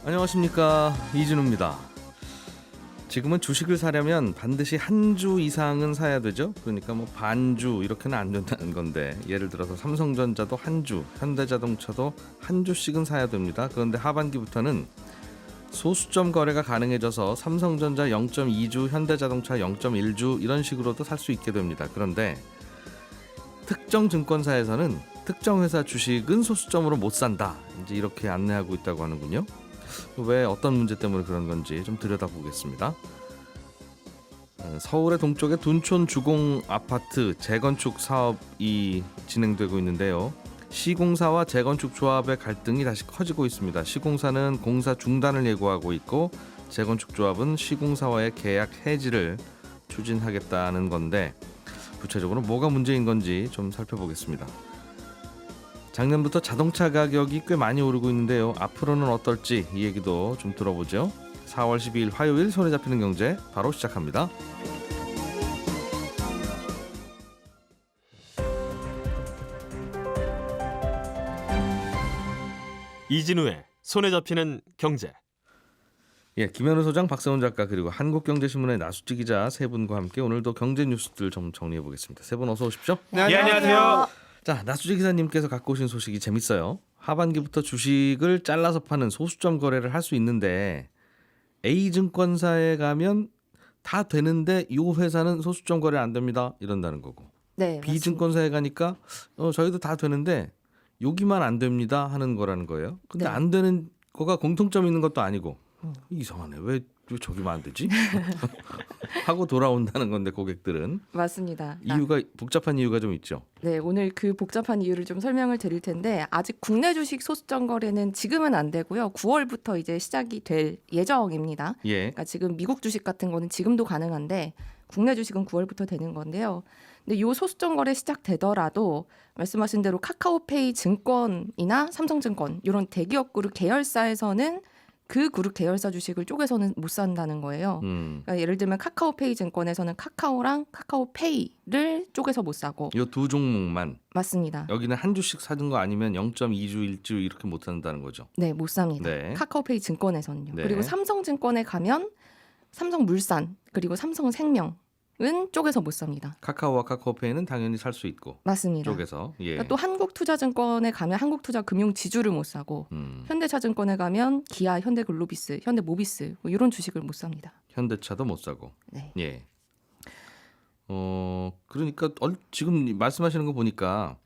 안녕하십니까, 이진우입니다. 지금은 주식을 사려면 반드시 한 주 이상은 사야 되죠. 그러니까 뭐 반주 이렇게는 안 된다는 건데, 예를 들어서 삼성전자도 한 주, 현대자동차도 한 주씩은 사야 됩니다. 그런데 하반기부터는 소수점 거래가 가능해져서 삼성전자 0.2주, 현대자동차 0.1주 이런 식으로도 살 수 있게 됩니다. 그런데 특정 증권사에서는 특정 회사 주식은 소수점으로 못 산다, 이제 이렇게 안내하고 있다고 하는군요. 왜, 어떤 문제 때문에 그런 건지 좀 들여다보겠습니다. 서울의 동쪽에 둔촌 주공 아파트 재건축 사업이 진행되고 있는데요. 시공사와 재건축 조합의 갈등이 다시 커지고 있습니다. 시공사는 공사 중단을 예고하고 있고, 재건축 조합은 시공사와의 계약 해지를 추진하겠다는 건데, 구체적으로 뭐가 문제인 건지 좀 살펴보겠습니다. 작년부터 자동차 가격이 꽤 많이 오르고 있는데요. 앞으로는 어떨지 이 얘기도 좀 들어보죠. 4월 12일 화요일 손에 잡히는 경제 바로 시작합니다. 이진우의 손에 잡히는 경제. 예, 김현우 소장, 박세훈 작가, 그리고 한국경제신문의 나수지 기자 세 분과 함께 오늘도 경제 뉴스들 좀 정리해 보겠습니다. 세 분 어서 오십시오. 네, 안녕하세요. 자, 나수지 기자님께서 갖고 오신 소식이 재밌어요. 하반기부터 주식을 잘라서 파는 소수점 거래를 할 수 있는데, A증권사에 가면 다 되는데 이 회사는 소수점 거래 안 됩니다, 이런다는 거고, 네, B증권사에 가니까 저희도 다 되는데 여기만 안 됩니다 하는 거라는 거예요. 근데 네. 안 되는 거가 공통점 있는 것도 아니고, 이상하네, 왜 저기만 안 되지? 하고 돌아온다는 건데, 고객들은 맞습니다. 이유가, 복잡한 이유가 좀 있죠. 네, 오늘 그 복잡한 이유를 좀 설명을 드릴 텐데, 아직 국내 주식 소수점 거래는 지금은 안 되고요. 9월부터 이제 시작이 될 예정입니다. 예. 그러니까 지금 미국 주식 같은 거는 지금도 가능한데, 국내 주식은 9월부터 되는 건데요. 근데 이 소수점 거래 시작되더라도 말씀하신 대로 카카오페이 증권이나 삼성증권 이런 대기업 그룹 계열사에서는 그 그룹 계열사 주식을 쪼개서는 못 산다는 거예요. 그러니까 예를 들면 카카오페이 증권에서는 카카오랑 카카오페이를 쪼개서 못 사고. 이 두 종목만, 맞습니다. 여기는 한 주씩 사는 거 아니면 0.2주, 1주 이렇게 못 산다는 거죠. 네, 못 삽니다. 네. 카카오페이 증권에서는요. 네. 그리고 삼성증권에 가면 삼성물산 그리고 삼성생명은 쪼개서 못 삽니다. 카카오와 카카오페이는 당연히 살 수 있고, 맞습니다. 쪽에서. 예. 그러니까 또 한국투자증권에 가면 한국투자금융지주를 못 사고, 현대차증권에 가면 기아, 현대글로비스, 현대모비스 뭐 이런 주식을 못 삽니다. 현대차도 못 사고. 네. 예. 그러니까 지금 말씀하시는 거 보니까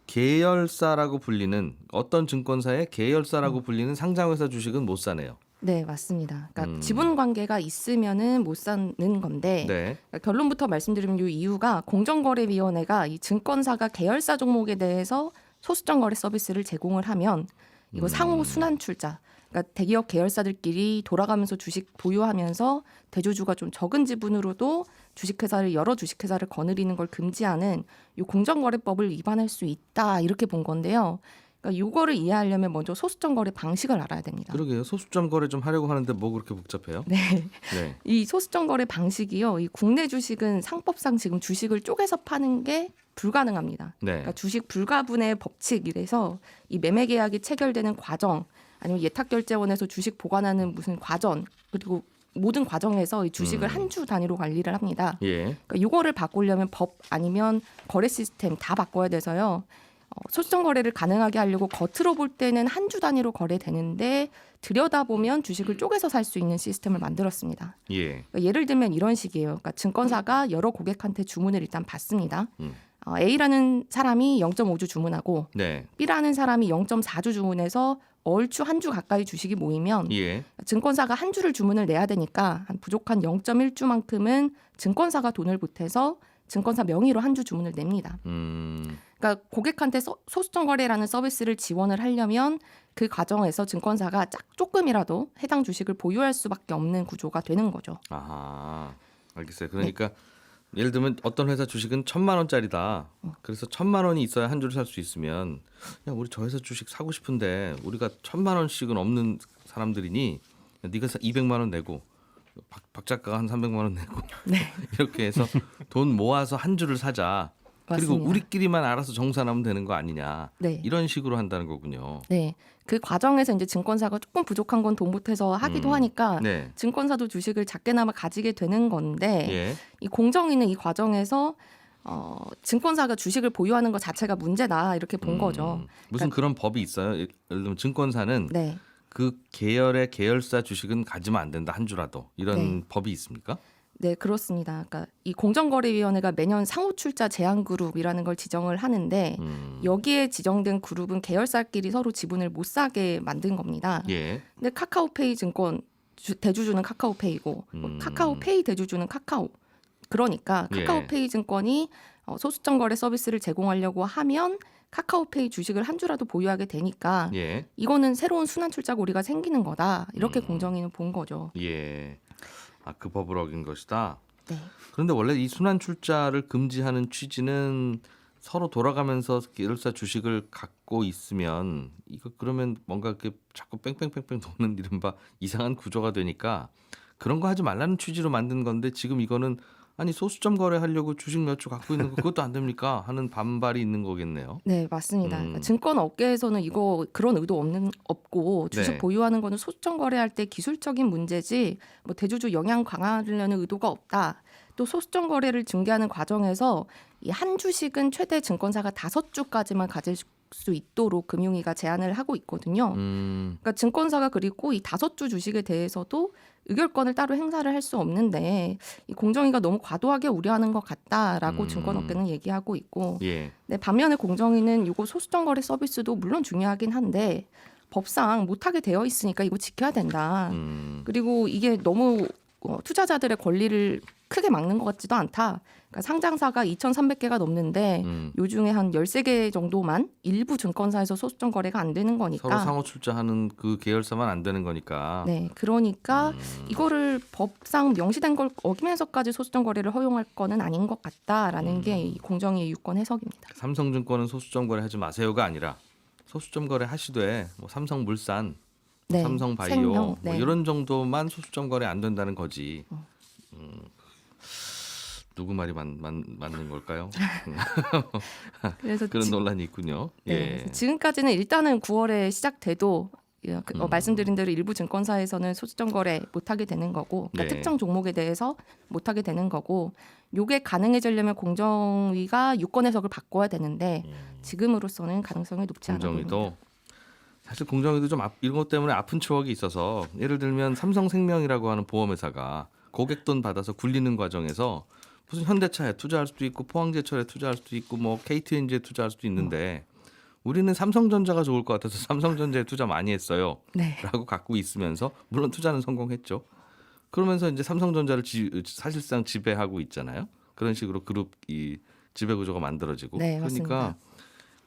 계열사라고 불리는, 어떤 증권사의 계열사라고 불리는 상장회사 주식은 못 사네요. 네, 맞습니다. 그러니까 지분 관계가 있으면은 못 사는 건데, 네. 그러니까 결론부터 말씀드리면 이 이유가 공정거래위원회가 이 증권사가 계열사 종목에 대해서 소수점 거래 서비스를 제공을 하면 이거 상호 순환 출자, 그러니까 대기업 계열사들끼리 돌아가면서 주식 보유하면서 대주주가 좀 적은 지분으로도 주식회사를, 여러 주식회사를 거느리는 걸 금지하는 이 공정거래법을 위반할 수 있다, 이렇게 본 건데요. 그러니까 이거를 이해하려면 먼저 소수점 거래 방식을 알아야 됩니다. 그러게요. 소수점 거래 좀 하려고 하는데 뭐 그렇게 복잡해요? 네. 네. 이 소수점 거래 방식이요. 이 국내 주식은 상법상 지금 주식을 쪼개서 파는 게 불가능합니다. 네. 그러니까 주식 불가분의 법칙이라서 이 매매 계약이 체결되는 과정, 아니면 예탁결제원에서 주식 보관하는 무슨 과정, 그리고 모든 과정에서 이 주식을 한 주 단위로 관리를 합니다. 예. 그러니까 이거를 바꾸려면 법 아니면 거래 시스템 다 바꿔야 돼서요. 소수점 거래를 가능하게 하려고 겉으로 볼 때는 한 주 단위로 거래되는데, 들여다보면 주식을 쪼개서 살 수 있는 시스템을 만들었습니다. 예. 그러니까 예를 들면 이런 식이에요. 그러니까 증권사가 여러 고객한테 주문을 일단 받습니다. A라는 사람이 0.5주 주문하고, 네. B라는 사람이 0.4주 주문해서 얼추 한 주 가까이 주식이 모이면, 예. 증권사가 한 주를 주문을 내야 되니까 한 부족한 0.1주만큼은 증권사가 돈을 보태서 증권사 명의로 한 주 주문을 냅니다. 그러니까 고객한테 소수점 거래라는 서비스를 지원을 하려면 그 과정에서 증권사가 조금이라도 해당 주식을 보유할 수밖에 없는 구조가 되는 거죠. 아하, 알겠어요. 그러니까 예를 들면 어떤 회사 주식은 1,000만 원짜리다. 그래서 1,000만 원이 있어야 한 주를 살 수 있으면, 야, 우리 저 회사 주식 사고 싶은데 우리가 1,000만 원씩은 없는 사람들이니 네가 200만 원 내고 박 작가가 한 300만 원 내고 네. 이렇게 해서 돈 모아서 한 주를 사자. 그리고 맞습니다. 우리끼리만 알아서 정산하면 되는 거 아니냐. 네. 이런 식으로 한다는 거군요. 네. 그 과정에서 이제 증권사가 조금 부족한 건 돈 보태서 하기도 하니까 네. 증권사도 주식을 작게나마 가지게 되는 건데 예. 이 공정위는 이 과정에서 증권사가 주식을 보유하는 것 자체가 문제다 이렇게 본 거죠. 무슨 그런 법이 있어요? 예를 들면 증권사는 네. 그 계열의 계열사 주식은 가지면 안 된다 한 주라도 이런 네. 법이 있습니까? 네, 그렇습니다. 그러니까 이 공정거래위원회가 매년 상호 출자 제한 그룹이라는 걸 지정을 하는데 여기에 지정된 그룹은 계열사끼리 서로 지분을 못 사게 만든 겁니다. 예. 근데 카카오페이 증권 대주주는 카카오페이고 카카오페이 대주주는 카카오. 그러니까 예. 카카오페이 증권이 소수점 거래 서비스를 제공하려고 하면 카카오페이 주식을 한 주라도 보유하게 되니까 예. 이거는 새로운 순환 출자 고리가 생기는 거다. 이렇게 공정위는 본 거죠. 예. 아, 그 법을 어긴 것이다. 네. 그런데 원래 이 순환 출자를 금지하는 취지는 서로 돌아가면서 계열사 주식을 갖고 있으면 이거 그러면 뭔가 이렇게 자꾸 뺑뺑뺑뺑 도는 이른바 이상한 구조가 되니까 그런 거 하지 말라는 취지로 만든 건데 지금 이거는 아니 소수점 거래하려고 주식 몇 주 갖고 있는 거 그것도 안 됩니까? 하는 반발이 있는 거겠네요. 네, 맞습니다. 그러니까 증권 업계에서는 이거 그런 의도 없고 주식 네. 보유하는 거는 소수점 거래할 때 기술적인 문제지 뭐 대주주 영향 강화하려는 의도가 없다. 또 소수점 거래를 중개하는 과정에서 이 한 주식은 최대 증권사가 5주까지만 가질 수 있도록 금융위가 제한을 하고 있거든요. 그러니까 증권사가 그리고 이 5주 주식에 대해서도 의결권을 따로 행사를 할 수 없는데 이 공정위가 너무 과도하게 우려하는 것 같다라고 증권업계는 얘기하고 있고 예. 네, 반면에 공정위는 이거 소수점 거래 서비스도 물론 중요하긴 한데 법상 못하게 되어 있으니까 이거 지켜야 된다. 그리고 이게 너무 투자자들의 권리를 크게 막는 것 같지도 않다. 그러니까 상장사가 2,300개가 넘는데 요 중에 한 13개 정도만 일부 증권사에서 소수점 거래가 안 되는 거니까. 서로 상호 출자하는 그 계열사만 안 되는 거니까. 네, 그러니까 이거를 법상 명시된 걸 어기면서까지 소수점 거래를 허용할 거는 아닌 것 같다라는 게 이 공정위의 유권 해석입니다. 삼성증권은 소수점 거래 하지 마세요가 아니라 소수점 거래 하시되 뭐 삼성물산, 네, 삼성바이오 생명, 뭐 네. 이런 정도만 소수점 거래 안 된다는 거지. 누구 말이 맞는 걸까요? 그래서 그런 논란이 있군요. 네, 예. 그래서 지금까지는 일단은 9월에 시작돼도 말씀드린 대로 일부 증권사에서는 소수점 거래 못하게 되는 거고 그러니까 네. 특정 종목에 대해서 못하게 되는 거고 요게 가능해지려면 공정위가 유권 해석을 바꿔야 되는데 지금으로서는 가능성이 높지 않아 보입니다. 공정위도 사실 공정위도 좀 이것 때문에 아픈 추억이 있어서 예를 들면 삼성생명이라고 하는 보험회사가 고객 돈 받아서 굴리는 과정에서 무슨 현대차에 투자할 수도 있고 포항제철에 투자할 수도 있고 뭐 KTNG에 투자할 수도 있는데 우리는 삼성전자가 좋을 것 같아서 삼성전자에 투자 많이 했어요. 네. 라고 갖고 있으면서 물론 투자는 성공했죠. 그러면서 이제 삼성전자를 사실상 지배하고 있잖아요. 그런 식으로 그룹 이 지배 구조가 만들어지고 네, 그러니까 맞습니다.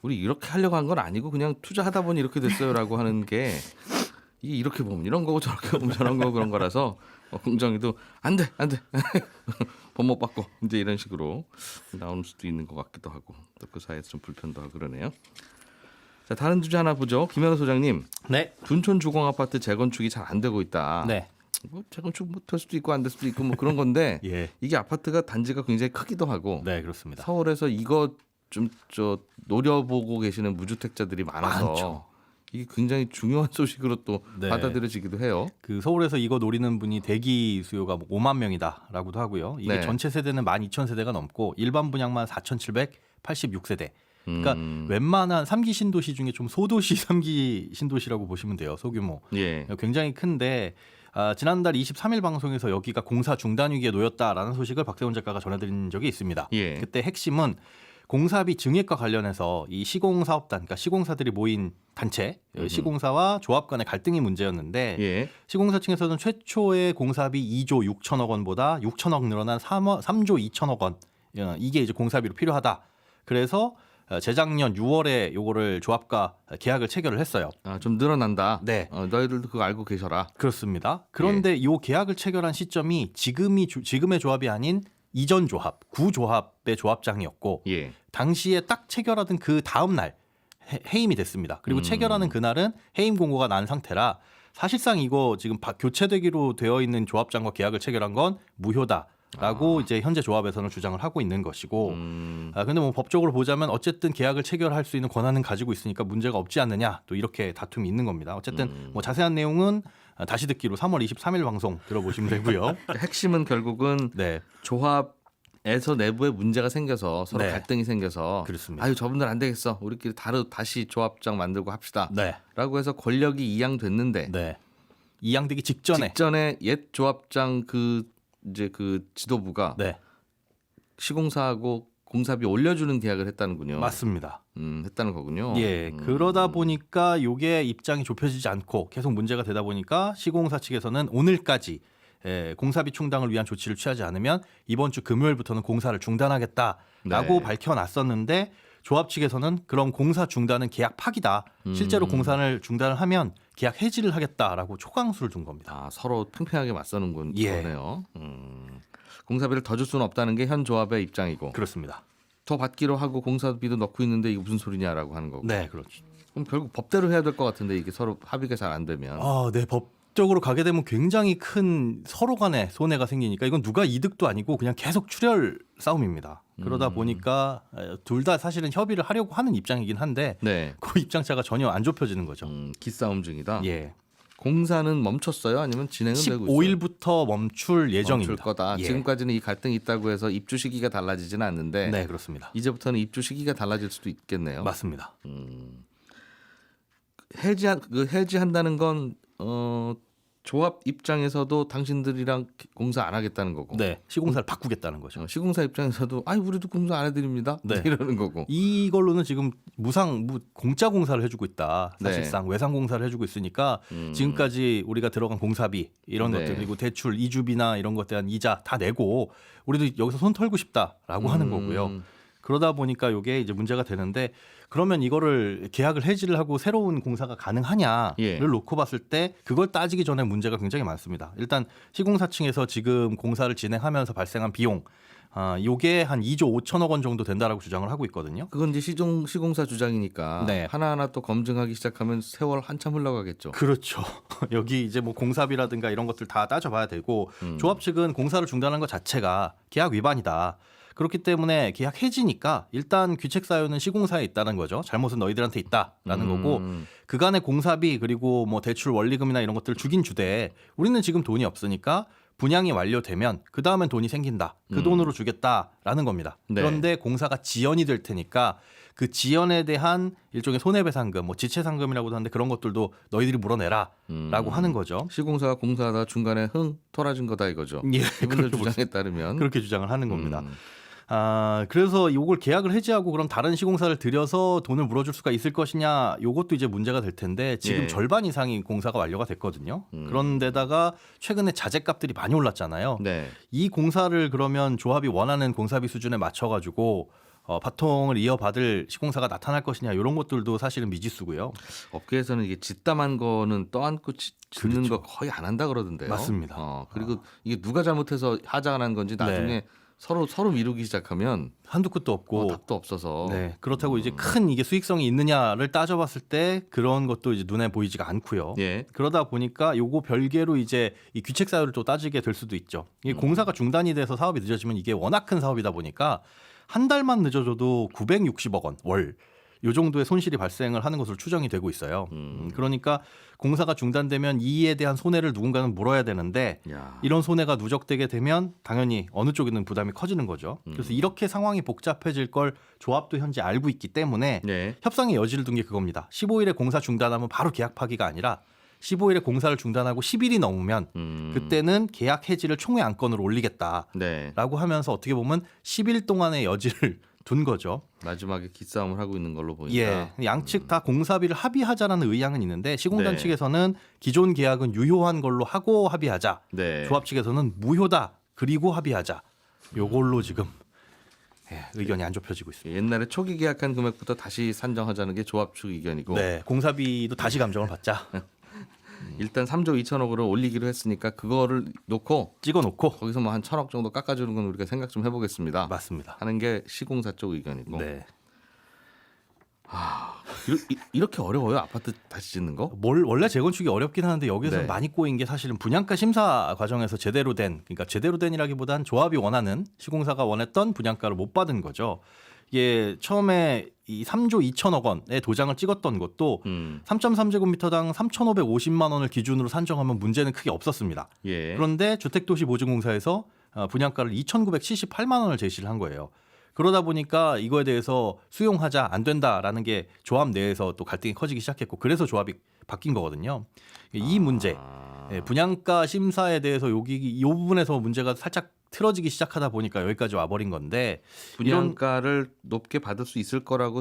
우리 이렇게 하려고 한 건 아니고 그냥 투자하다 보니 이렇게 됐어요라고 하는 게 이게 이렇게 보면 이런 거고 저렇게 보면 저런 거고 그런 거라서 공정위도 안 돼 법 못 받고 이제 이런 식으로 나올 수도 있는 것 같기도 하고 또 그 사이에서 좀 불편도 하고 그러네요. 자, 다른 주제 하나 보죠. 김현우 소장님, 네. 둔촌 주공 아파트 재건축이 잘 안 되고 있다. 네. 뭐 재건축 못 할 수도 있고 안 될 수도 있고 뭐 그런 건데 예. 이게 아파트가 단지가 굉장히 크기도 하고 네, 그렇습니다. 서울에서 이거 좀 노려보고 계시는 무주택자들이 많아서 많죠. 이게 굉장히 중요한 소식으로 또 네. 받아들여지기도 해요. 그 서울에서 이거 노리는 분이 대기 수요가 뭐 5만 명이다라고도 하고요. 이게 네. 전체 세대는 12,000세대가 넘고 일반 분양만 4,786세대. 그러니까 웬만한 3기 신도시 중에 좀 소도시 3기 신도시라고 보시면 돼요. 소규모. 예. 굉장히 큰데 지난달 23일 방송에서 여기가 공사 중단 위기에 놓였다라는 소식을 박세훈 작가가 전해드린 적이 있습니다. 예. 그때 핵심은 공사비 증액과 관련해서 이 시공사업단, 그러니까 시공사들이 모인 단체, 시공사와 조합 간의 갈등이 문제였는데 예. 시공사 측에서는 최초의 공사비 2조 6천억 원보다 6천억 늘어난 3조 2천억 원 이게 이제 공사비로 필요하다. 그래서 재작년 6월에 요거를 조합과 계약을 체결을 했어요. 아, 좀 늘어난다. 네. 너희들도 그거 알고 계셔라. 그렇습니다. 그런데 이 계약을 체결한 시점이 지금의 조합이 아닌 이전 조합, 구조합의 조합장이었고 예. 당시에 딱 체결하던 그 다음 날 해임이 됐습니다. 그리고 체결하는 그날은 해임 공고가 난 상태라 사실상 이거 지금 교체되기로 되어 있는 조합장과 계약을 체결한 건 무효다. 이제 현재 조합에서는 주장을 하고 있는 것이고 근데 뭐 법적으로 보자면 어쨌든 계약을 체결할 수 있는 권한은 가지고 있으니까 문제가 없지 않느냐 또 이렇게 다툼이 있는 겁니다. 어쨌든 뭐 자세한 내용은 다시 듣기로 3월 23일 방송 들어보시면 되고요. 핵심은 결국은 네. 조합에서 내부에 문제가 생겨서 서로 네. 갈등이 생겨서 그렇습니다. 아유 저분들 안 되겠어 우리끼리 다시 조합장 만들고 합시다 네. 라고 해서 권력이 이양됐는데 네. 이양되기 직전에 옛 조합장 그 지도부가 네. 시공사하고 공사비 올려주는 계약을 했다는군요. 맞습니다. 했다는 거군요. 예, 그러다 보니까 이게 입장이 좁혀지지 않고 계속 문제가 되다 보니까 시공사 측에서는 오늘까지 공사비 충당을 위한 조치를 취하지 않으면 이번 주 금요일부터는 공사를 중단하겠다라고 네. 밝혀놨었는데 조합 측에서는 그럼 공사 중단은 계약 파기다. 실제로 공사를 중단을 하면 계약 해지를 하겠다라고 초강수를 둔 겁니다. 아, 서로 팽팽하게 맞서는 예. 거네요. 공사비를 더 줄 수는 없다는 게 현 조합의 입장이고 그렇습니다. 더 받기로 하고 공사비도 넣고 있는데 이게 무슨 소리냐라고 하는 거고. 네, 그렇죠. 그럼 결국 법대로 해야 될 것 같은데 이게 서로 합의가 잘 안 되면. 네, 법적으로 가게 되면 굉장히 큰 서로 간에 손해가 생기니까 이건 누가 이득도 아니고 그냥 계속 출혈 싸움입니다. 그러다 보니까 둘 다 사실은 협의를 하려고 하는 입장이긴 한데 네. 그 입장차가 전혀 안 좁혀지는 거죠. 기싸움 중이다. 예. 공사는 멈췄어요? 아니면 진행은 되고 있어요? 15일부터 멈출 예정입니다. 멈출 거다. 예. 지금까지는 이 갈등이 있다고 해서 입주 시기가 달라지지는 않는데 네, 그렇습니다. 이제부터는 입주 시기가 달라질 수도 있겠네요. 맞습니다. 해지한다는 건 조합 입장에서도 당신들이랑 공사 안 하겠다는 거고. 네, 시공사를 바꾸겠다는 거죠. 시공사 입장에서도 아니 우리도 공사 안 해드립니다. 네. 이러는 거고. 이걸로는 지금 공짜 공사를 해주고 있다. 사실상 외상 공사를 해주고 있으니까 지금까지 우리가 들어간 공사비 이런 네. 것들 그리고 대출 이주비나 이런 것에 대한 이자 다 내고 우리도 여기서 손 털고 싶다라고 하는 거고요. 그러다 보니까 이게 이제 문제가 되는데 그러면 이거를 계약을 해지를 하고 새로운 공사가 가능하냐를 예. 놓고 봤을 때 그걸 따지기 전에 문제가 굉장히 많습니다. 일단 시공사 층에서 지금 공사를 진행하면서 발생한 비용 요게 한 2조 5천억 원 정도 된다라고 주장을 하고 있거든요. 그건 이제 시공사 주장이니까 네. 하나하나 또 검증하기 시작하면 세월 한참 흘러가겠죠. 그렇죠. 여기 이제 뭐 공사비라든가 이런 것들 다 따져봐야 되고 조합 측은 공사를 중단한 것 자체가 계약 위반이다. 그렇기 때문에 계약 해지니까 일단 귀책 사유는 시공사에 있다는 거죠. 잘못은 너희들한테 있다라는 거고 그간의 공사비 그리고 뭐 대출 원리금이나 이런 것들을 주긴 주되 우리는 지금 돈이 없으니까 분양이 완료되면 그 다음엔 돈이 생긴다. 그 돈으로 주겠다라는 겁니다. 네. 그런데 공사가 지연이 될 테니까 그 지연에 대한 일종의 손해배상금, 뭐 지체상금이라고도 하는데 그런 것들도 너희들이 물어내라라고 하는 거죠. 시공사가 공사하다 중간에 토라진 거다 이거죠. 예, 이분들 그렇게 주장에 따르면 그렇게 주장을 하는 겁니다. 그래서 이걸 계약을 해지하고 그럼 다른 시공사를 들여서 돈을 물어줄 수가 있을 것이냐 이것도 이제 문제가 될 텐데 지금 예. 절반 이상이 공사가 완료가 됐거든요. 그런데다가 최근에 자재값들이 많이 올랐잖아요. 네. 이 공사를 그러면 조합이 원하는 공사비 수준에 맞춰가지고 바통을 이어받을 시공사가 나타날 것이냐 이런 것들도 사실은 미지수고요. 업계에서는 이게 짓담한 거는 떠안고 짓는 그렇죠. 거 거의 안 한다 그러던데요. 맞습니다. 그리고 이게 누가 잘못해서 하자가 난 건지 나중에 네. 서로 미루기 시작하면 한두 끝도 없고 답도 없어서. 네, 그렇다고 이제 큰 이게 수익성이 있느냐를 따져봤을 때 그런 것도 이제 눈에 보이지가 않고요. 예. 그러다 보니까 요거 별개로 이제 이 귀책 사유를 또 따지게 될 수도 있죠. 이게 공사가 중단이 돼서 사업이 늦어지면 이게 워낙 큰 사업이다 보니까 한 달만 늦어져도 960억 원 월. 요 정도의 손실이 발생을 하는 것으로 추정이 되고 있어요. 그러니까 공사가 중단되면 이에 대한 손해를 누군가는 물어야 되는데 야. 이런 손해가 누적되게 되면 당연히 어느 쪽에는 부담이 커지는 거죠. 그래서 이렇게 상황이 복잡해질 걸 조합도 현재 알고 있기 때문에 네. 협상의 여지를 둔 게 그겁니다. 15일에 공사 중단하면 바로 계약 파기가 아니라 15일에 공사를 중단하고 10일이 넘으면 그때는 계약 해지를 총회 안건으로 올리겠다라고 네. 하면서 어떻게 보면 10일 동안의 여지를 둔 거죠. 마지막에 기싸움을 하고 있는 걸로 보인다. 예, 양측 다 공사비를 합의하자라는 의향은 있는데 시공단 네. 측에서는 기존 계약은 유효한 걸로 하고 합의하자. 네. 조합 측에서는 무효다. 그리고 합의하자. 요걸로 지금 의견이 안 좁혀지고 있습니다. 옛날에 초기 계약한 금액부터 다시 산정하자는 게 조합 측 의견이고 네, 공사비도 다시 감정을 받자. 일단 3조 2천억으로 올리기로 했으니까 그거를 놓고 찍어놓고 거기서 뭐 한 1,000억 정도 깎아주는 건 우리가 생각 좀 해보겠습니다. 맞습니다. 하는 게 시공사 쪽 의견이고. 네. 이렇게 어려워요? 아파트 다시 짓는 거? 원래 재건축이 어렵긴 하는데 여기서 네. 많이 꼬인 게 사실은 분양가 심사 과정에서 제대로 된, 그러니까 제대로 된이라기보단 조합이 원하는, 시공사가 원했던 분양가를 못 받은 거죠. 이게 처음에 이 3조 2천억 원의 도장을 찍었던 것도 3.3제곱미터당 3,550만 원을 기준으로 산정하면 문제는 크게 없었습니다. 예. 그런데 주택도시보증공사에서 분양가를 2,978만 원을 제시를 한 거예요. 그러다 보니까 이거에 대해서 수용하자, 안 된다라는 게 조합 내에서 또 갈등이 커지기 시작했고, 그래서 조합이 바뀐 거거든요. 이 문제, 분양가 심사에 대해서 이 부분에서 문제가 살짝 틀어지기 시작하다 보니까 여기까지 와버린 건데, 분양가를 높게 받을 수 있을 거라고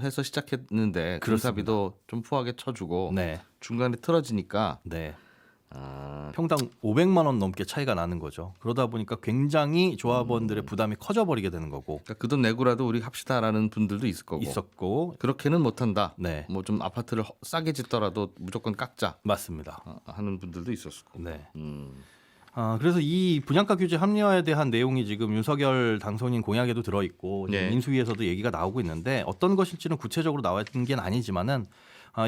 해서 시작했는데 공사비도 좀 후하게 쳐주고 네, 중간에 틀어지니까 네. 평당 500만 원 넘게 차이가 나는 거죠. 그러다 보니까 굉장히 조합원들의 부담이 커져버리게 되는 거고, 그러니까 그 돈 내고라도 우리 합시다라는 분들도 있을 거고 있었고, 그렇게는 못한다. 네, 뭐 좀 아파트를 싸게 짓더라도 무조건 깎자 맞습니다. 하는 분들도 있었을 거고. 네. 그래서 이 분양가 규제 합리화에 대한 내용이 지금 윤석열 당선인 공약에도 들어있고 네. 인수위에서도 얘기가 나오고 있는데, 어떤 것일지는 구체적으로 나와 있는 게 아니지만은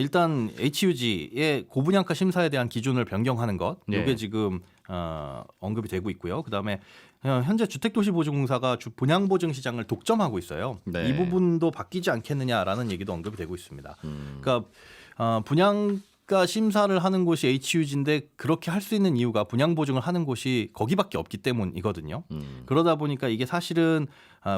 일단 HUG의 고분양가 심사에 대한 기준을 변경하는 것, 네. 이게 지금 언급이 되고 있고요. 그다음에 현재 주택도시보증공사가 분양보증 시장을 독점하고 있어요. 네. 이 부분도 바뀌지 않겠느냐라는 얘기도 언급이 되고 있습니다. 그러니까 분양가 심사를 하는 곳이 HUG인데 그렇게 할 수 있는 이유가 분양보증을 하는 곳이 거기밖에 없기 때문이거든요. 그러다 보니까 이게 사실은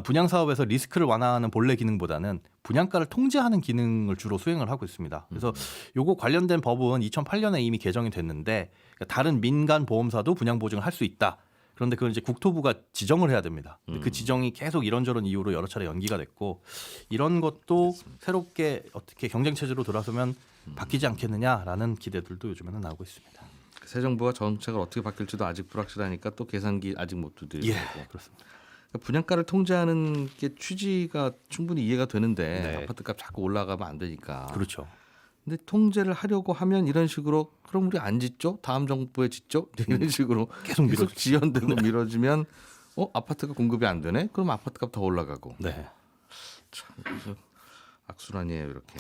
분양 사업에서 리스크를 완화하는 본래 기능보다는 분양가를 통제하는 기능을 주로 수행을 하고 있습니다. 그래서 요거 관련된 법은 2008년에 이미 개정이 됐는데, 그러니까 다른 민간 보험사도 분양 보증을 할 수 있다. 그런데 그걸 이제 국토부가 지정을 해야 됩니다. 근데 그 지정이 계속 이런저런 이유로 여러 차례 연기가 됐고, 이런 것도 새롭게 어떻게 경쟁 체제로 돌아서면 바뀌지 않겠느냐라는 기대들도 요즘에는 나오고 있습니다. 새 정부가 정책을 어떻게 바뀔지도 아직 불확실하니까 또 계산기 아직 못 두드리고. 그렇습니다. 그러니까 분양가를 통제하는 게 취지가 충분히 이해가 되는데 네. 아파트값 자꾸 올라가면 안 되니까. 그렇죠. 근데 통제를 하려고 하면 이런 식으로 그럼 우리 안 짓죠? 다음 정부에 짓죠? 이런 식으로 계속 지연되고 미뤄지면 아파트가 공급이 안 되네? 그럼 아파트값 더 올라가고. 네. 참 그래서 악순환이에요 이렇게.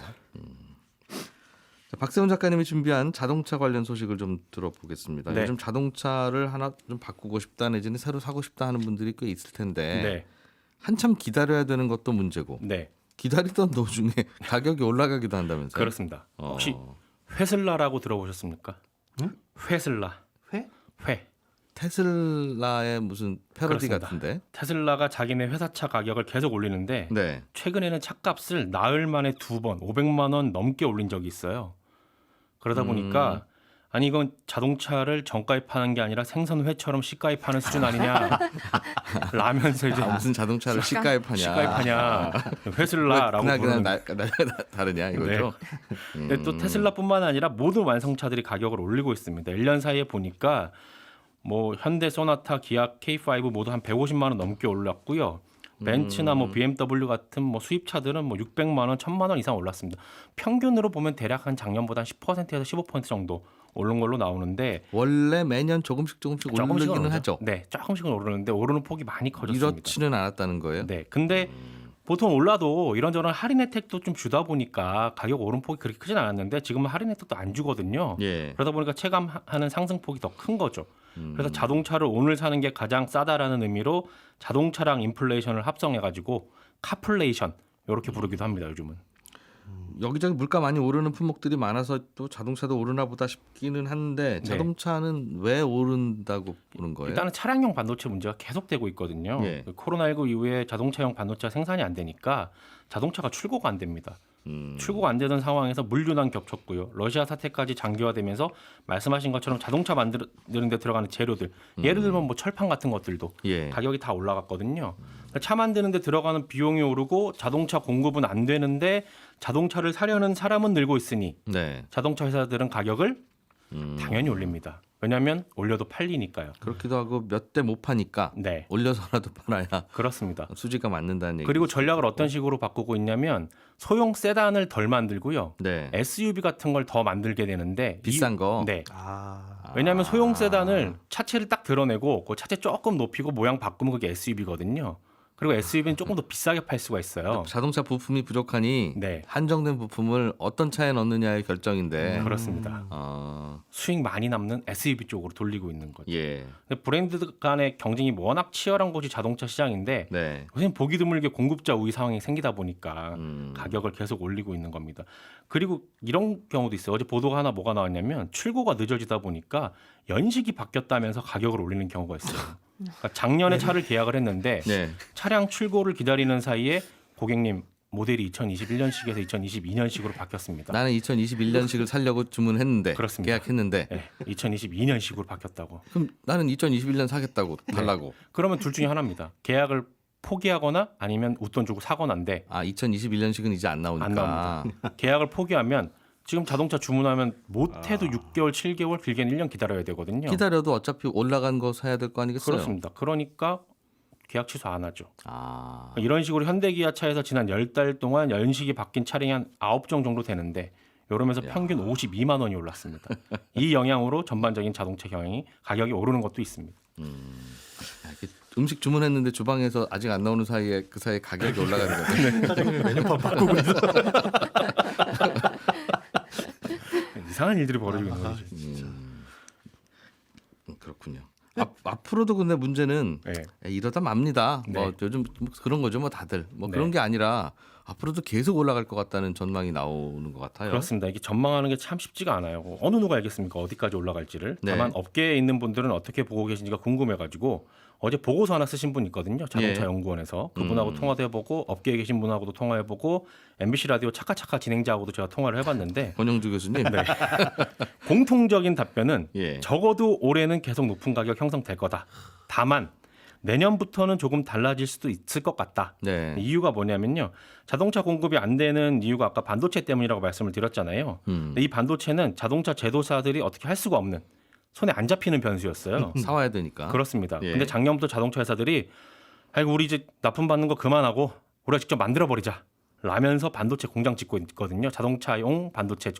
자, 박세훈 작가님이 준비한 자동차 관련 소식을 좀 들어보겠습니다. 네. 요즘 자동차를 하나 좀 바꾸고 싶다 내지는 새로 사고 싶다 하는 분들이 꽤 있을 텐데 네. 한참 기다려야 되는 것도 문제고 네. 기다리던 도중에 가격이 올라가기도 한다면서요? 그렇습니다. 혹시 회슬라라고 들어보셨습니까? 응? 회슬라. 회? 회. 테슬라의 무슨 패러디 그렇습니다. 같은데? 테슬라가 자기네 회사차 가격을 계속 올리는데 네. 최근에는 차값을 나흘 만에 2번 500만 원 넘게 올린 적이 있어요. 그러다 보니까 아니 이건 자동차를 정가에 파는 게 아니라 생선회처럼 시가에 파는 수준 아니냐 라면서 이제 무슨 자동차를 시가에 파냐? 시가에 파냐 회슬라라고 부르는 다르냐 이거죠? 근데 또 테슬라뿐만 아니라 모든 완성차들이 가격을 올리고 있습니다. 1년 사이에 보니까 뭐 현대 소나타, 기아 K5 모두 한 150만 원 넘게 올랐고요. 벤츠나 뭐 BMW 같은 뭐 수입차들은 뭐 600만 원, 1000만 원 이상 올랐습니다. 평균으로 보면 대략 한 작년보다 10%에서 15% 정도 오른 걸로 나오는데 원래 매년 조금씩 오르기는 오르죠. 하죠. 네, 조금씩은 오르는데 오르는 폭이 많이 커졌습니다. 이렇지는 않았다는 거예요. 네, 근데 보통 올라도 이런저런 할인 혜택도 좀 주다 보니까 가격 오름폭이 그렇게 크진 않았는데 지금은 할인 혜택도 안 주거든요. 예. 그러다 보니까 체감하는 상승폭이 더 큰 거죠. 그래서 자동차를 오늘 사는 게 가장 싸다라는 의미로 자동차랑 인플레이션을 합성해가지고 카플레이션 이렇게 부르기도 합니다. 요즘은. 여기저기 물가 많이 오르는 품목들이 많아서 또 자동차도 오르나 보다 싶기는 한데 자동차는 왜 오른다고 보는 거예요? 일단은 차량용 반도체 문제가 계속되고 있거든요. 예. 코로나19 이후에 자동차용 반도체가 생산이 안 되니까 자동차가 출고가 안 됩니다. 출고가 안 되던 상황에서 물류난 겹쳤고요. 러시아 사태까지 장기화되면서 말씀하신 것처럼 자동차 만드는 데 들어가는 재료들, 예를 들면 뭐 철판 같은 것들도 예. 가격이 다 올라갔거든요. 차 만드는 데 들어가는 비용이 오르고 자동차 공급은 안 되는데 자동차를 사려는 사람은 늘고 있으니 네. 자동차 회사들은 가격을 당연히 올립니다. 왜냐하면 올려도 팔리니까요. 그렇기도 하고 몇 대 못 파니까 네, 올려서라도 팔아야 그렇습니다. 수지가 맞는다는 얘기. 그리고 전략을 어떤 식으로 바꾸고 있냐면 소형 세단을 덜 만들고요. 네. SUV 같은 걸 더 만들게 되는데 비싼 거. 네. 왜냐하면 소형 세단을 차체를 딱 드러내고 그 차체 조금 높이고 모양 바꾸면 그게 SUV거든요. 그리고 SUV는 조금 더 비싸게 팔 수가 있어요. 자동차 부품이 부족하니 네, 한정된 부품을 어떤 차에 넣느냐의 결정인데. 그렇습니다. 수익 많이 남는 SUV 쪽으로 돌리고 있는 거죠. 예. 근데 브랜드 간의 경쟁이 워낙 치열한 곳이 자동차 시장인데 네. 요새는 보기 드물게 공급자 우위 상황이 생기다 보니까 음. 가격을 계속 올리고 있는 겁니다. 그리고 이런 경우도 있어요. 어제 보도가 하나 뭐가 나왔냐면 출고가 늦어지다 보니까 연식이 바뀌었다면서 가격을 올리는 경우가 있어요. 그러니까 작년에 차를 계약을 했는데 네. 차량 출고를 기다리는 사이에 고객님 모델이 2021년식에서 2022년식으로 바뀌었습니다. 나는 2021년식을 살려고 주문했는데 그렇습니다. 계약했는데 네, 2022년식으로 바뀌었다고. 그럼 나는 2021년 사겠다고 달라고. 그러면 둘 중에 하나입니다. 계약을 포기하거나 아니면 웃돈 주고 사거나인데 아 2021년식은 이제 안 나오니까. 안 나옵니다. 계약을 포기하면 지금 자동차 주문하면 못해도 6개월, 7개월, 길게는 1년 기다려야 되거든요. 기다려도 어차피 올라간 거 사야 될 거 아니겠어요? 그렇습니다. 그러니까 계약 취소 안 하죠. 아. 이런 식으로 현대기아차에서 지난 10달 동안 연식이 바뀐 차량이 한 9종 정도 되는데 이러면서 평균 52만 원이 올랐습니다. 이 영향으로 전반적인 자동차 경영이 가격이 오르는 것도 있습니다. 야, 이게 음식 주문했는데 주방에서 아직 안 나오는 사이에 그 사이에 가격이 올라가는 거죠. 사장님이 메뉴판 바꾸고 있어. 이상한 일들이 벌어지고 있는 거죠. 그렇군요. 앞으로도 근데 문제는 네. 이러다 맙니다. 네. 뭐 요즘 뭐 그런 거죠. 뭐 다들 뭐 네. 그런 게 아니라 앞으로도 계속 올라갈 것 같다는 전망이 나오는 것 같아요. 그렇습니다. 이게 전망하는 게 참 쉽지가 않아요. 어느 누가 알겠습니까? 어디까지 올라갈지를. 네. 다만 업계에 있는 분들은 어떻게 보고 계신지가 궁금해가지고 어제 보고서 하나 쓰신 분 있거든요. 자동차 예. 연구원에서 그분하고 통화도 해보고 업계에 계신 분하고도 통화해보고 MBC 라디오 차카차카 진행자하고도 제가 통화를 해봤는데 권영주 교수님. 네. 공통적인 답변은 예. 적어도 올해는 계속 높은 가격 형성될 거다. 다만 내년부터는 조금 달라질 수도 있을 것 같다. 네. 이유가 뭐냐면요. 자동차 공급이 안 되는 이유가 아까 반도체 때문이라고 말씀을 드렸잖아요. 근데 이 반도체는 자동차 제조사들이 어떻게 할 수가 없는 손에 안 잡히는 변수였어요. 사와야 되니까. 그렇습니다. 예. 근데 작년부터 자동차 회사들이 아이고 우리 이제 납품 받는 거 그만하고 우리가 직접 만들어 버리자. 라면서 반도체 공장 짓고 있거든요. 자동차용 반도체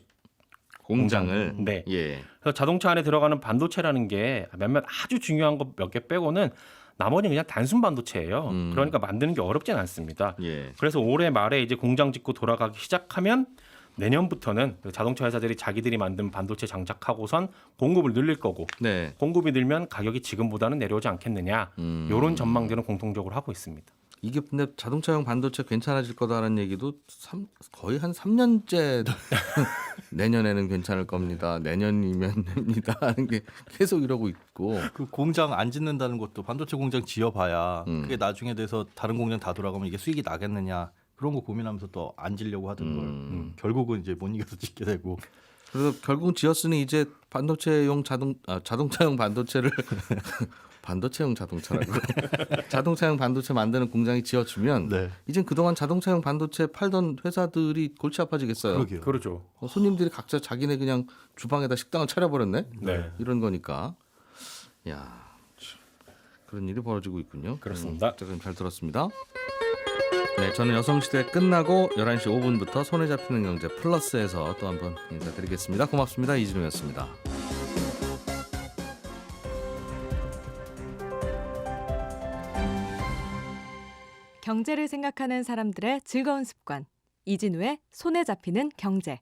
공장을. 네. 예. 그래서 자동차 안에 들어가는 반도체라는 게 몇몇 아주 중요한 거 몇 개 빼고는 나머지는 그냥 단순 반도체예요. 그러니까 만드는 게 어렵진 않습니다. 예. 그래서 올해 말에 이제 공장 짓고 돌아가기 시작하면 내년부터는 자동차 회사들이 자기들이 만든 반도체 장착하고선 공급을 늘릴 거고 네. 공급이 늘면 가격이 지금보다는 내려오지 않겠느냐. 이런 전망들은 공통적으로 하고 있습니다. 이게 근데 자동차용 반도체 괜찮아질 거다라는 얘기도 거의 한 3년째 내년에는 괜찮을 겁니다. 내년이면 됩니다 하는 게 계속 이러고 있고. 그 공장 안 짓는다는 것도 반도체 공장 지어봐야 그게 나중에 돼서 다른 공장 다 돌아가면 이게 수익이 나겠느냐 그런 거 고민하면서 또 안 지려고 하던 걸 결국은 이제 못 이겨서 짓게 되고. 그래서 결국 지었으니 이제 반도체용 자동차용 반도체를 반도체용 자동차라고 자동차용 반도체 만드는 공장이 지어주면 네. 이젠 그동안 자동차용 반도체 팔던 회사들이 골치 아파지겠어요. 그러게요. 그렇죠. 손님들이 각자 자기네 그냥 주방에다 식당을 차려버렸네. 네. 이런 거니까. 야 그런 일이 벌어지고 있군요. 그렇습니다. 지금 잘 들었습니다. 네, 저는 여성시대 끝나고 11시 5분부터 손에 잡히는 경제 플러스에서 또 한번 인사드리겠습니다. 고맙습니다. 이진우였습니다. 경제를 생각하는 사람들의 즐거운 습관. 이진우의 손에 잡히는 경제.